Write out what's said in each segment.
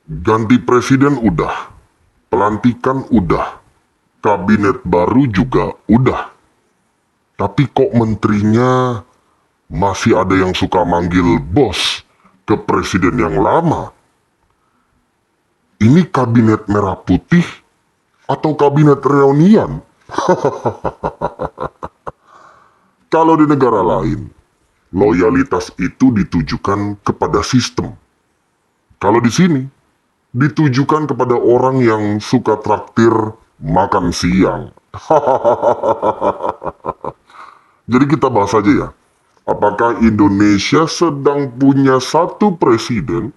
Ganti presiden udah, pelantikan udah, kabinet baru juga udah. Tapi kok menterinya masih ada yang suka manggil bos ke presiden yang lama? Ini kabinet merah putih atau kabinet reunian? Kalau di negara lain, loyalitas itu ditujukan kepada sistem. Kalau di sini, ditujukan kepada orang yang suka traktir makan siang. Jadi kita bahas aja ya. Apakah Indonesia sedang punya satu presiden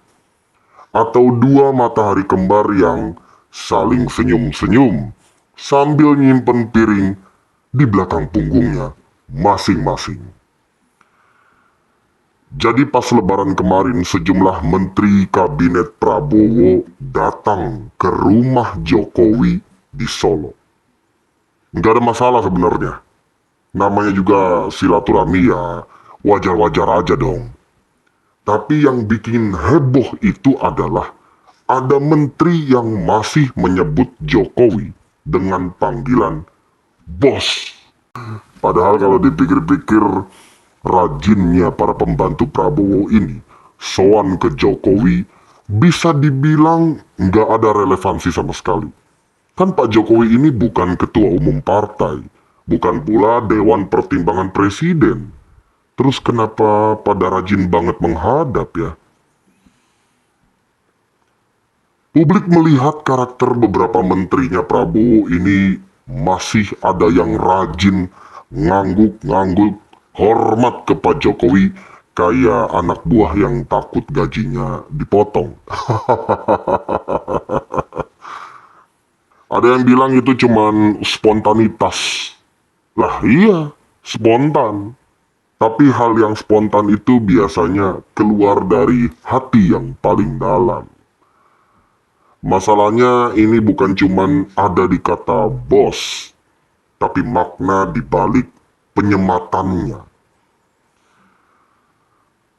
atau dua matahari kembar yang saling senyum-senyum sambil nyimpen piring di belakang punggungnya masing-masing? Jadi pas lebaran kemarin sejumlah menteri kabinet Prabowo datang ke rumah Jokowi di Solo. Nggak ada masalah sebenarnya. Namanya juga silaturahmi ya, wajar-wajar aja dong. Tapi yang bikin heboh itu adalah ada menteri yang masih menyebut Jokowi dengan panggilan bos. Padahal kalau dipikir-pikir, rajinnya para pembantu Prabowo ini soan ke Jokowi bisa dibilang nggak ada relevansi sama sekali. Kan Pak Jokowi ini bukan ketua umum partai, bukan pula Dewan Pertimbangan Presiden. Terus kenapa pada rajin banget menghadap ya? Publik melihat karakter beberapa menterinya Prabowo ini masih ada yang rajin ngangguk-ngangguk hormat ke Pak Jokowi kayak anak buah yang takut gajinya dipotong. Ada yang bilang itu cuman spontanitas. Lah iya, spontan. Tapi hal yang spontan itu biasanya keluar dari hati yang paling dalam. Masalahnya ini bukan cuman ada di kata bos, tapi makna di balik penyematannya.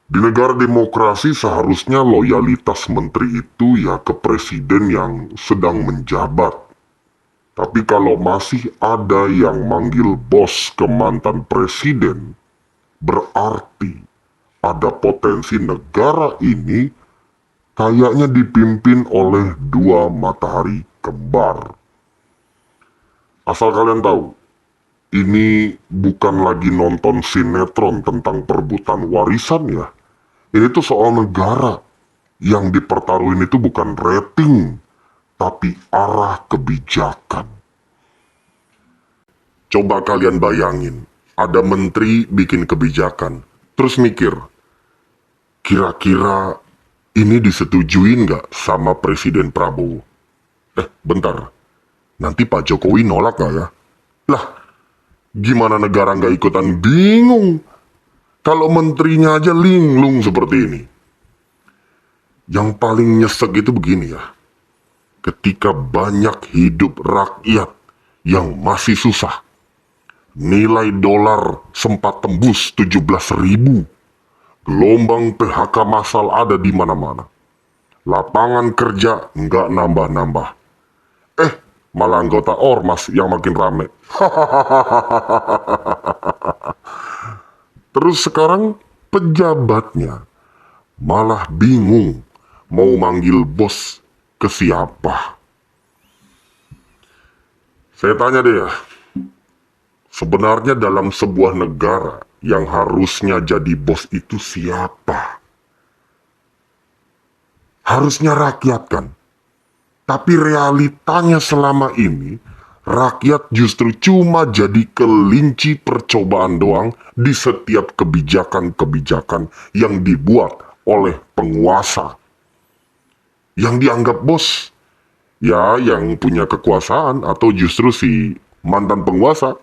Di negara demokrasi seharusnya loyalitas menteri itu ya ke presiden yang sedang menjabat. Tapi kalau masih ada yang manggil bos ke mantan presiden, berarti ada potensi negara ini kayaknya dipimpin oleh dua matahari kembar. Asal kalian tahu, ini bukan lagi nonton sinetron tentang perebutan warisan ya. Ini tuh soal negara. Yang dipertaruhin itu bukan rating, tapi arah kebijakan. Coba kalian bayangin, ada menteri bikin kebijakan, terus mikir, kira-kira ini disetujuin nggak sama Presiden Prabowo? Bentar, nanti Pak Jokowi nolak nggak ya? Lah, gimana negara nggak ikutan bingung? Kalau menterinya aja linglung seperti ini. Yang paling nyesek itu begini ya, ketika banyak hidup rakyat yang masih susah, nilai dolar sempat tembus 17.000. Gelombang PHK massal ada di mana-mana. Lapangan kerja nggak nambah-nambah. Malah anggota ormas yang makin rame. Terus sekarang pejabatnya malah bingung mau manggil bos ke siapa. Saya tanya deh ya, sebenarnya dalam sebuah negara yang harusnya jadi bos itu siapa? Harusnya rakyat kan? Tapi realitanya selama ini, rakyat justru cuma jadi kelinci percobaan doang di setiap kebijakan-kebijakan yang dibuat oleh penguasa. Yang dianggap bos, ya yang punya kekuasaan atau justru si mantan penguasa.